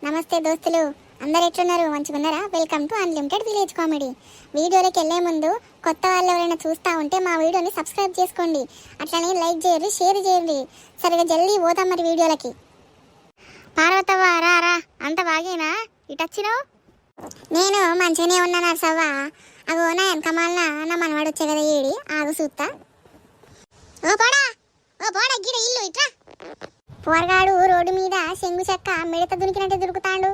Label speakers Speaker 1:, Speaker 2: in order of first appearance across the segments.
Speaker 1: నమస్తే దోస్తులు, అందరు ఎట్లున్నారు? మంచిగున్నారా? Welcome to unlimited village comedy. వీడియోలోకి వెళ్ళే ముందు కొత్త వాళ్ళు ఎవరైనా చూస్తూ ఉంటే మా వీడియోని సబ్స్క్రైబ్ చేసుకోండి, అట్లనే లైక్ చేయండి, షేర్ చేయండి. సరిగా జల్దీ పోతాం మరి వీడియోలకి. పార్వతవ్వ రా రా, అంత బాగేనా? ఇటు వచ్చినావు? నేను మంచిగానే ఉన్నా నర్సవ్వ. అగో నా వెనకమాలన నా మనవాడు వచ్చే కదా, ఏడి ఆగు చూస్తా. ఓ పోడా గిడ ఇల్లు ఇట్రా. పోరగాడు రోడ్డు మీద శంగు చెక్క మిడత దునికినట్టే దురుకుతాడు.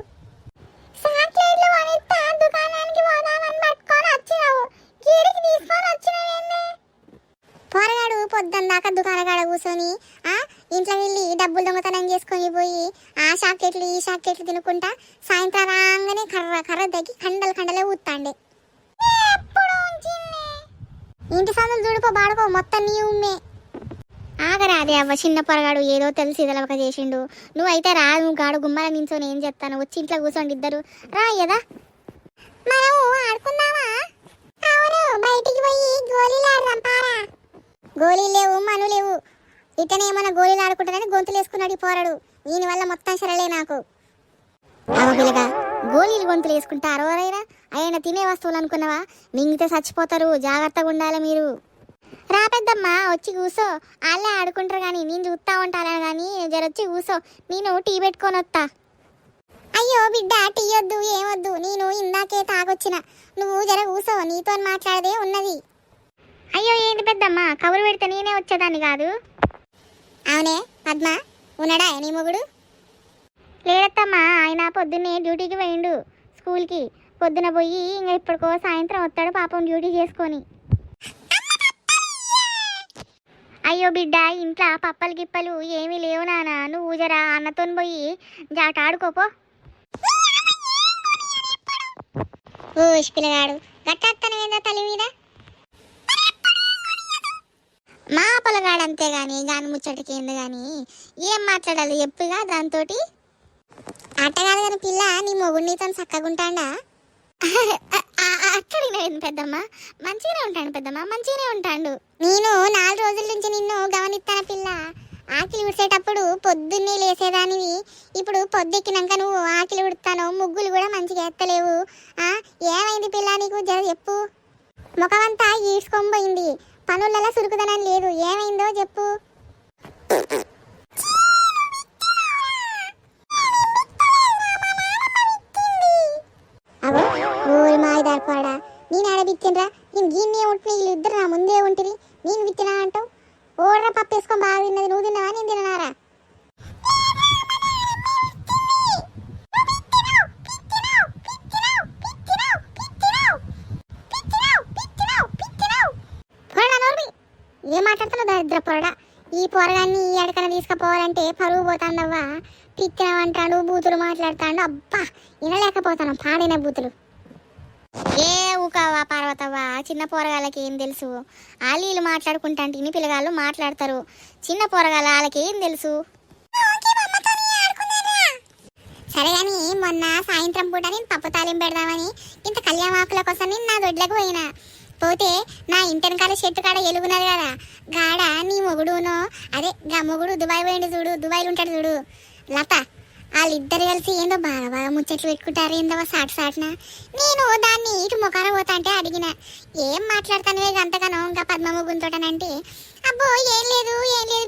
Speaker 1: సాక్లెట్లు కొనిస్తా దుకాణానికి పోదామని పట్టుకొని వచ్చినావు, గీడికి తీసుకొని వచ్చినావేంది? పోరగాడు పొద్దున్న దాకా దుకాణకాడ కూర్చొని ఇంట్లో వెళ్ళి డబ్బులు దొంగతనం చేసుకొని పోయి ఆ చాక్లెట్లు ఈ చాక్లెట్లు తినుకుంటా సాయంత్రం రాగానే కర్ర కర్ర తగ్గి కండలే ఊతాండే. ఇంటి సందులు చూడుకో బాడుకో, మొత్తం నీ ఉమ్మే. ఆగరాదే అవ్వ, చిన్న పొరగాడు ఏదో తెలిసి ఇదలవక చేసిండు. నువ్వైతే రా, నువ్వు గాడు గుమ్మల నించొని ఏం చెప్తాను, వచ్చి ఇంట్లో కూర్చోండి ఇద్దరు రా. యదా మనం ఆడుకుందామా? అవును, బయటికి పోయి గోళీలు ఆడదాం పారా. గోళీలు లేవు మను లేవు, ఇట్టనే ఏమన్నా గోళీలు ఆడుకుంటానని గొంతులు వేసుకున్నాడు పోరాడు. దీనివల్ల మొత్తం సరలే నాకు. పిల్లగా గోళీలు గొంతులు వేసుకుంటారు ఎవరైనా? అయినా తినే వస్తువులు అనుకున్నావా? మింగితే చచ్చిపోతారు, జాగ్రత్తగా ఉండాలి మీరు. రా పెద్దమ్మ, వచ్చి కూసో. వాళ్ళే ఆడుకుంటారు కానీ నేను చూస్తా ఉంటాను కానీ జరొచ్చి కూసో, నేను టీ పెట్టుకొని వస్తా. అయ్యో బిడ్డ, టీ వద్దు ఏమొద్దు, నేను ఇందాకే తాగొచ్చిన, నువ్వు జర కూసో, నీతో మాట్లాడదే ఉన్నది. అయ్యో ఏంటి పెద్దమ్మ, కబురు పెడితే నేనే వచ్చేదాన్ని కాదు. అవునే పద్మ, ఉన్నాడా నీ మొగుడు? లేదత్తమ్మా, ఆయన పొద్దున్నే డ్యూటీకి పోయిండు స్కూల్కి. పొద్దున పోయి ఇంకా ఇప్పటికో సాయంత్రం వస్తాడు పాపం డ్యూటీ చేసుకొని. అయ్యో బిడ్డ, ఇంట్లో పప్పలు గిప్పలు ఏమీ లేవు నాన్న, నువ్వు జరా అన్నతో పోయి జాట ఆడుకోపో. ఓష్ పిల్లగాడు, గట్టత్తనమేందా తల్లి మీద? మా పొలగాడు అంతేగాని గాని ముచ్చటికి ఏంది కానీ ఏం మాట్లాడాలి ఎప్పుగా దాంతో? అట్టగాదు కానీ పిల్ల, నీ మొగుడు నీతో చక్కగుంటాడా? అక్కడికి పెద్దమ్మ, మంచిగానే ఉంటాడు పెద్దమ్మ, మంచిగానే ఉంటాడు. నేను 4 రోజుల నుంచి నిన్ను గమనిస్తాను పిల్ల. ఆకిలి ఉడిసేటప్పుడు పొద్దున్నే లేసేదానివి, ఇప్పుడు పొద్దెక్కినాక నువ్వు ఆకిలి ఉడుతాను, ముగ్గులు కూడా మంచిగా ఎత్తలేవు. ఏమైంది పిల్ల నీకు? జర చెప్పు. ముఖమంతా ఈడ్చుకొనిపోయింది, పనులలో సురుకుదనం లేదు, ఏమైందో చెప్పు. నేను ఆడబిచ్చిండ్రా, నేను గిన్నె ఉంటున్నా, వీళ్ళు ఇద్దరు నా ముందే ఉంటుంది, నేను విత్తినా అంటావు. ఓడ్రా పప్పు వేసుకొని బాగా తిన్నది, నువ్వు తిన్నావా నేను తిన్నారా? ఏం మాట్లాడుతున్నావు దరిద్ర పొరడా? ఈ పొరగాన్ని ఈ ఎడకన తీసుకుపోవాలంటే పరుగు పోతాండవ్వా. పిచ్చినవంటాడు, బూతులు మాట్లాడతాడు. అబ్బా వినలేకపోతాను పాడిన బూతులు. ఏ ఊకావా పార్వతవ్వా, చిన్న పోరగాళ్ళకి ఏం తెలుసు? వాళ్ళు మాట్లాడుకుంటా ఇన్ని పిల్లగాళ్ళు మాట్లాడతారు, చిన్న పోరగాళ్ళ వాళ్ళకి ఏం తెలుసు? సరే కానీ మొన్న సాయంత్రం పూట నేను పప్పు తాలింపు పెడదామని ఇంత కళ్యాణాకుల కోసం నేను నా దొడ్లకు పోయినా. పోతే నా ఇంటెనకాల చెట్టు కాడ ఎలుగున్నది కదా, గాడ నీ మొగుడునో అదే గా మొగుడు దుబాయ్ పోయిండు చూడు, దుబాయ్లో ఉంటాడు చూడు లత, వాళ్ళిద్దరు కలిసి ఏందో బాగా ముచ్చట్లు పెట్టుకుంటారు ఏందో సాటున. నేను దాన్ని ఇటు ముఖాన పోతా అంటే అడిగిన, ఏం మాట్లాడతాను అంతగానో ఇంకా పద్మ ముగ్గుతోటనంటే, అబ్బో ఏం లేదు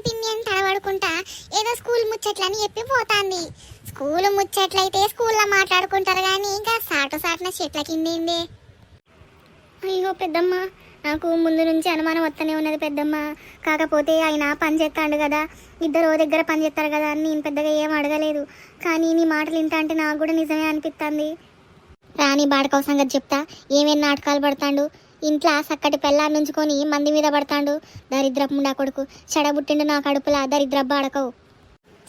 Speaker 1: పిన్ని అని తడబడుకుంటా ఏదో స్కూల్ ముచ్చట్లని చెప్పి పోతాంది. స్కూల్ ముచ్చట్లయితే స్కూల్లో మాట్లాడుకుంటారు కానీ ఇంకా సాటున చెట్ల కిందేందే. అయ్యో పెద్దమ్మ, నాకు ముందు నుంచి అనుమానం వస్తూనే ఉన్నది పెద్దమ్మ. కాకపోతే ఆయన పని చేస్తాడు కదా, ఇద్దరు దగ్గర పని చేస్తారు కదా అని నేను పెద్దగా ఏం అడగలేదు. కానీ నీ మాటలు వింటా అంటే నాకు కూడా నిజమే అనిపిస్తుంది. రాని బాడకవ సంగతి చెప్తా, ఏమేమి నాటకాలు పడతాడు. ఇంట్లో చక్కటి పెళ్ళాన్ని నుంచుకొని మంది మీద పడతాడు. దరిద్రపు ముండా కొడుకు, చెడబుట్టిండు నా కడుపులా దరిద్రపు బాడకవు.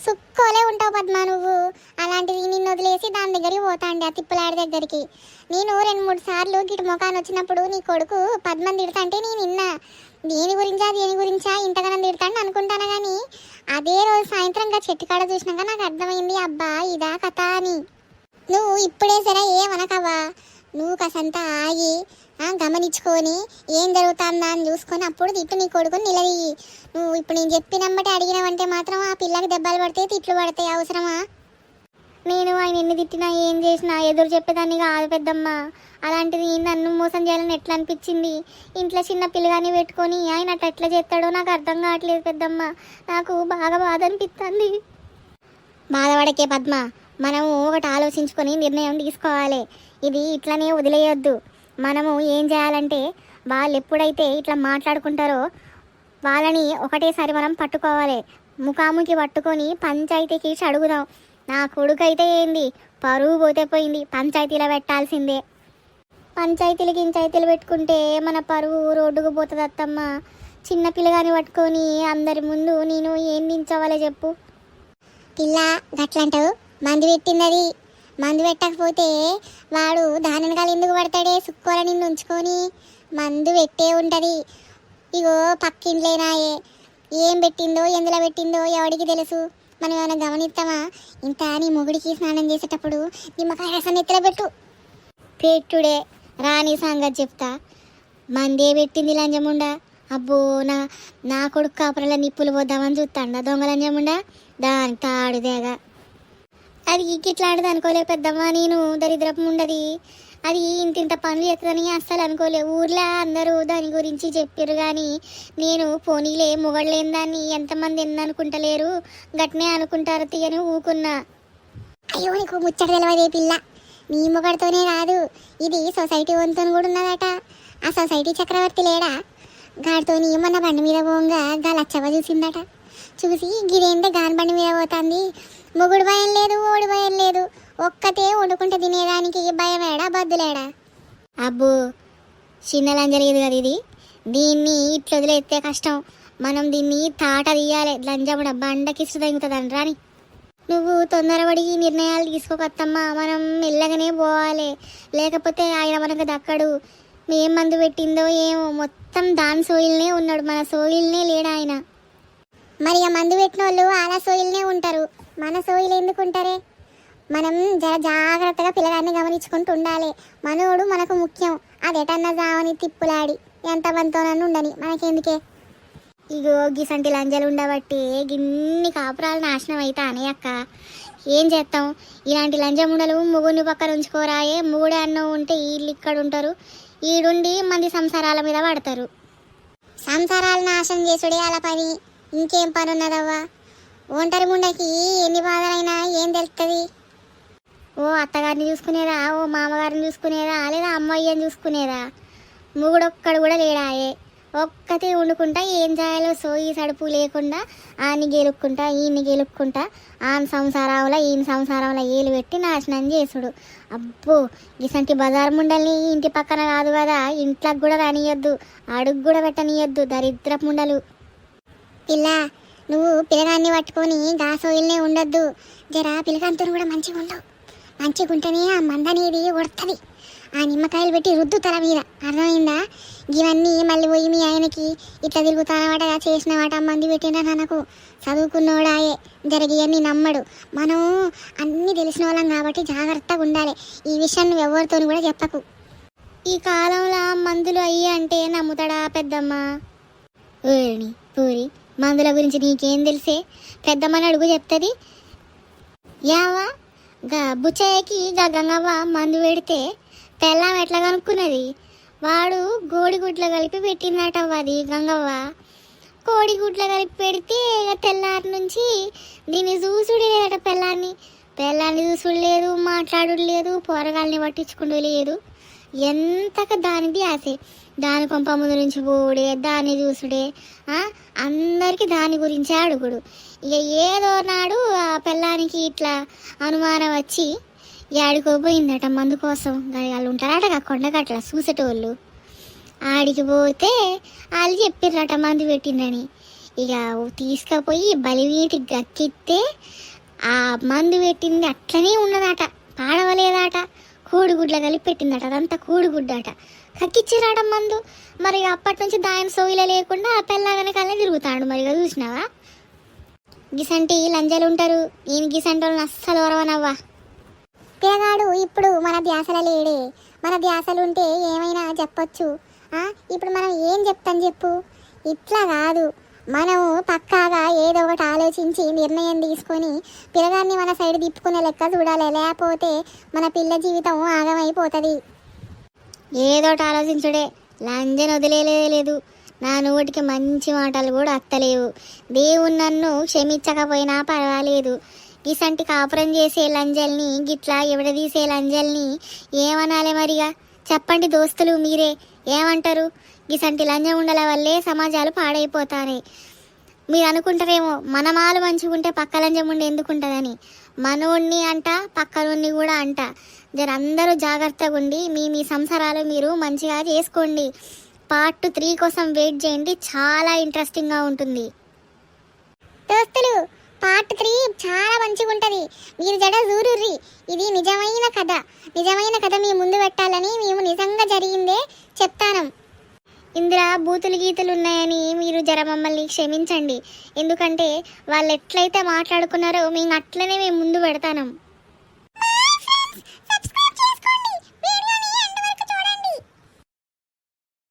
Speaker 1: సుక్కోలే ఉంటావు పద్మ నువ్వు. అలాంటిది నిన్ను వదిలేసి దాని దగ్గరికి పోతాండి, ఆ తిప్పులాడి దగ్గరికి. నేను 2-3 సార్లు గిటి ముఖాన్ని వచ్చినప్పుడు నీ కొడుకు పద్మని తిడతాంటే నేను విన్నా. దేని గురించా ఇంతగానం తిడతాను అనుకుంటాను కానీ అదే రోజు సాయంత్రంగా చెట్టుకాడ చూసినాక నాకు అర్థమైంది, అబ్బా ఇదా కథ అని. నువ్వు ఇప్పుడే సరే ఏమనకవా, నువ్వు కాసంతా ఆగి గమనించుకొని ఏం జరుగుతుందా అని చూసుకొని అప్పుడు తిట్టు నీ కొడుకుని నిలదీయి. నువ్వు ఇప్పుడు నేను చెప్పినమ్మటే అడిగినావంటే మాత్రం ఆ పిల్లకి దెబ్బలు పడితే తిట్లు పడతాయి, అవసరమా? నేను ఆయన ఎన్ని తిట్టినా ఏం చేసినా ఎదురు చెప్పేదాన్ని కాదు పెద్దమ్మ. అలాంటిది నన్ను మోసం చేయాలని ఎట్లా అనిపించింది? ఇంట్లో చిన్న పిల్లగాని పెట్టుకొని ఆయన అట్లా ఎట్లా చేస్తాడో నాకు అర్థం కావట్లేదు పెద్దమ్మ. నాకు బాగా బాధ అనిపిస్తుంది. బాధపడకే పద్మ, మనము ఒకటి ఆలోచించుకొని నిర్ణయం తీసుకోవాలి. ఇది ఇట్లనే వదిలేయొద్దు. మనము ఏం చేయాలంటే వాళ్ళు ఎప్పుడైతే ఇట్లా మాట్లాడుకుంటారో వాళ్ళని ఒకటేసారి మనం పట్టుకోవాలి. ముఖాముఖి పట్టుకొని పంచాయతీకి అడుగుదాం. నా కొడుకు అయితే ఏంది, పరువు పోతే పోయింది, పంచాయతీలో పెట్టాల్సిందే. పంచాయతీలు పెట్టుకుంటే మన పరువు రోడ్డుకు పోతుంది అత్తమ్మ. చిన్న పిల్లగాని పట్టుకొని అందరి ముందు నేను ఏం నించోవాలో చెప్పు. పిల్ల గట్లంటావు, మందు పెట్టింది. మందు పెట్టకపోతే వాడు దాని వెనకాల ఎందుకు పడతాడే? సుక్కోల నిన్ను ఉంచుకొని మందు పెట్టే ఉంటుంది. ఇగో పక్కింట్లేనాయే, ఏం పెట్టిందో ఎందులో పెట్టిందో ఎవడికి తెలుసు? మనం ఏమైనా గమనిస్తామా? ఇంత నీ మొగుడికి స్నానం చేసేటప్పుడు నిమ్మకాయ రసం ఎత్తులో పెట్టుడే. రాని సంగతి చెప్తా. మందే పెట్టింది లంజముండా. అబ్బో, నా కొడుకు కాపురల నిప్పులు పోద్దామని చూస్తాండా దొంగ లంజముండా. దాని తాడుదేగా అది ఇట్లాంటిది అనుకోలే పెద్దమ్మ. నేను దరిద్రపు ఉండది, అది ఇంతింత పనులు చేస్తుందని అస్సలు అనుకోలే. ఊర్లో అందరూ దాని గురించి చెప్పారు కానీ నేను పోనీలే మొగడలేని దాన్ని ఎంతమంది అనుకుంటలేరు, గట్నే అనుకుంటారు తీయని ఊకున్నా. అయ్యో, నీకు ముచ్చట తెలియదే పిల్ల. నీ మొగడితోనే కాదు, ఇది సొసైటీ వంతుతో కూడా ఉన్నదట. ఆ సొసైటీ చక్రవర్తి లేడా, గాడితోని మొన్న బండి మీద పోగా గా లచ్చవ చూసిందట. చూసి గిదేంటే గాని బండి మీద పోతుంది, మొగుడు భయం లేదు, ఓడి భయం లేదు, ఒక్కతే వండుకుంటే తినేదానికి భయమేడా బద్దులేడా? అబ్బో, చిన్న లంజలేదు కదా ఇది. దీన్ని ఇట్లా వదిలేస్తే కష్టం. మనం దీన్ని తాట తీయాలి. లంజముడ బండకిస్తు తగ్గుతుందని రాని. నువ్వు తొందరపడి నిర్ణయాలు తీసుకోకత్తమ్మా. మనం మెల్లగానే పోవాలి, లేకపోతే ఆయన మనకు దక్కడు. ఏం మందు పెట్టిందో ఏమో, మొత్తం దాని సోయిల్నే ఉన్నాడు, మన సోయిల్నే లేడు ఆయన. మరి ఆ మందు పెట్టిన వాళ్ళు అలా సోయిల్నే ఉంటారు, మన సోయిల్ ఎందుకు ఉంటారే? మనం జాగ్రత్తగా పిల్లగాన్ని గమనించుకుంటూ ఉండాలి. మనోడు మనకు ముఖ్యం. అది ఎటన్నా జావని తిప్పులాడి ఎంతమందితోనన్ను ఉండని మనకెందుకే? ఇగో గిసంటి లంజలు ఉండబట్టి గిన్ని కాపురాలు నాశనం అవుతా అనే అక్క. ఏం చేస్తాం? ఇలాంటి లంజముండలు ముగ్గురిని పక్కన ఉంచుకోరాయే. ముగ్గుడే అన్నం ఉంటే వీళ్ళు ఇక్కడ ఉంటారు, ఈడుండి మంది సంసారాల మీద పడతారు. సంసారాలు నాశనం చేసుడే అలా పని, ఇంకేం పని ఉన్నదవ్వా? ఒంటరి ముండకి ఎన్ని బాధలైనా ఏం తెలుస్తుంది? ఓ అత్తగారిని చూసుకునేదా, ఓ మామగారిని చూసుకునేదా, లేదా అమ్మాయిని చూసుకునేదా? మొగుడొక్కడు కూడా లేడాయే. ఒక్కతే వండుకుంటా ఏం చేయాలో సోయి సడుపు లేకుండా ఆని గెలుక్కుంటా ఈయన్ని గెలుక్కుంటా ఆన్ సంసారంలో ఈయన సంసారంలో ఏలు పెట్టి నాశనం చేసుడు. అబ్బో, ఇసంటి బజార్ ముండల్ని ఇంటి పక్కన కాదు కదా, ఇంట్లోకి కూడా రానియొద్దు, అడుగు కూడా పెట్టనియొద్దు, దరిద్రపు ముండలు. పిల్ల, నువ్వు పిల్లగాన్ని పట్టుకొని గా సోయిల్నే ఉండొద్దు. జరా పిల్లగాంతో కూడా మంచిగా ఉండవు. మంచిగా ఉంటేనే ఆ మందనేది కొడుతుంది. ఆ నిమ్మకాయలు పెట్టి రుద్దు తల మీద, అర్థమైందా? ఇవన్నీ మళ్ళీ పోయి మీ ఆయనకి ఇట్లా తిరుగుతానమాట చేసినవాట మంది పెట్టినా నాకు చదువుకున్నోడాయే జరిగియన్నీ నమ్మడు. మనం అన్నీ తెలిసిన వాళ్ళం కాబట్టి జాగ్రత్తగా ఉండాలి. ఈ విషయం నువ్వు ఎవరితో కూడా చెప్పకు. ఈ కాలంలో మందులు అయ్యి అంటే నమ్ముతాడా పెద్దమ్మ? ఊరిని పూరి మందుల గురించి నీకేం తెలిసే? పెద్దమ్మని అడుగు చెప్తుంది. యావా గా బుచ్చయ్యకి గా గంగవ్వ మందు పెడితే పెళ్ళాం ఎట్లా కనుక్కున్నది? వాడు కోడిగుడ్లు కలిపి పెట్టిందటవ్వ. అది గంగవ్వ కోడిగుడ్లు కలిపి పెడితే తెల్లారి నుంచి దీన్ని చూసుడు లేదట. పెళ్ళాన్ని చూసుడు లేదు, మాట్లాడుడు లేదు, పోరగాల్ని పట్టించుకుంటూ లేదు. ఎంతక దానిది ఆసే, దాని కొంప ముందు నుంచి పోడే, దాన్ని చూసుడే, అందరికీ దాని గురించే అడుగుడు. ఇక ఏదో నాడు ఆ పెళ్ళానికి ఇట్లా అనుమానం వచ్చి ఆడికోపోయిందట మందు కోసం. వాళ్ళు ఉంటారట కొండగట్ల చూసేటోళ్ళు. ఆడికి పోతే వాళ్ళు చెప్పిర్రట మందు పెట్టిందని. ఇక తీసుకుపోయి బలివీటికి గక్కిస్తే ఆ మందు పెట్టింది అట్లనే ఉన్నదట, పాడవలేదట. కోడిగుడ్ల కలిపి పెట్టిందట, అదంతా కోడిగుడ్డట. కక్కిచ్చిరాట మందు. మరి అప్పటి నుంచి దాని సోయిల లేకుండా ఆ పెళ్ళగానే కళ్ళే తిరుగుతాడు. మరిగా చూసినావా? గిసంటి లంజలు ఉంటారు. నేను గిసంటి వాళ్ళని అస్సలు వరవనవ్వా. పిల్లగాడు ఇప్పుడు మన ధ్యాసలో లేడే. మన ధ్యాసలు ఉంటే ఏమైనా చెప్పొచ్చు. ఇప్పుడు మనం ఏం చెప్తాం చెప్పు? ఇట్లా కాదు, మనము పక్కాగా ఏదో ఒకటి ఆలోచించి నిర్ణయం తీసుకొని పిల్లగాన్ని మన సైడ్ తిప్పుకునే లెక్క చూడాలి, లేకపోతే మన పిల్ల జీవితం ఆగమైపోతుంది. ఏదోటి ఆలోచించుడే, లంజను వదిలేదు. నా నోటికి మంచి మాటలు కూడా అత్తలేవు. దేవుడు నన్ను క్షమించకపోయినా పర్వాలేదు, గిసంటి కాపురం చేసే లంజల్ని, గిట్లా ఎవడదీసే లంజల్ని ఏమనాలి మరిగా? చెప్పండి దోస్తులు, మీరే ఏమంటారు? గిసంటి లంజం ఉండల వల్లే సమాజాలు పాడైపోతాయి. మీరు అనుకుంటారేమో మనమాలు మంచిగా ఉంటే పక్క లంజం ఉండి ఎందుకుంటుందని. మనోడిని అంట, పక్కనోడిని కూడా అంట. జర అందరూ జాగ్రత్తగా ఉండి మీ సంసారాలు మీరు మంచిగా చేసుకోండి. పార్ట్ 3 కోసం వెయిట్ చేయండి, చాలా ఇంట్రెస్టింగ్గా ఉంటుంది. దోస్తులు, పార్ట్ 3 చాలా మంచిగా ఉంటుంది, మీరు జడ చూరుర్రి. ఇది నిజమైన కథ మీ ముందు పెట్టాలని మేము నిజంగా జరిగిందే చెప్తాను. ఇందులో బూతులు గీతులు ఉన్నాయని మీరు జర మమ్మల్ని క్షమించండి. ఎందుకంటే వాళ్ళు ఎట్లయితే మాట్లాడుకున్నారో మేము అట్లనే మేము ముందు పెడతాం.